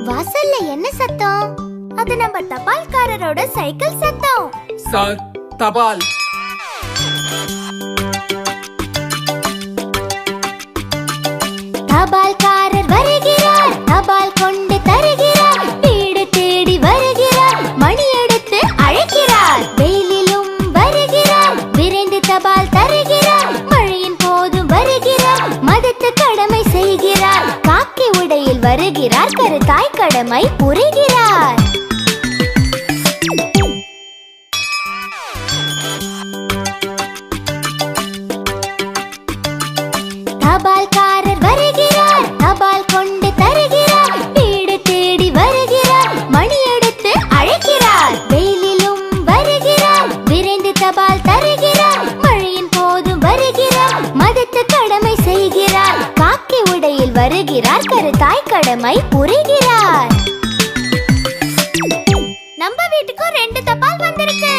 வாசல்ல என்ன சத்தம்? அது நம்ம தபால்காரரோட சைக்கிள் சத்தம். சார், தபால். தபால்காரர் வருகிறார், தபால் கொண்டு தருகிறார், வீடு தேடி வருகிறார், மணி எடுத்து அழைக்கிறார். வெயிலிலும் வருகிறார், விரைந்து தபால் தருகிறார், மழையின் போதும் வருகிறார், மதத்து கடமை செய்கிறார், காக்கி உடையில் வருகிறார், கருத்தாய் கடமை புரிகிறார். தபால்காரர் வருகிறார், தபால் கொண்டு தருகிறார், வீடு தேடி வருகிறார், மணி எடுத்து அழைக்கிறார். வெயிலிலும் வருகிறார், விரைந்து தபால் தருகிறார், மழையின் போதும் வருகிறார், மதத்து கடமை செய்கிறார், காக்கி உடையில் வருகிறார், கருத்தாய் கடமை புரிகிறார். நம்ம வீட்டுக்கும் 2 தபால் வந்திருக்கு.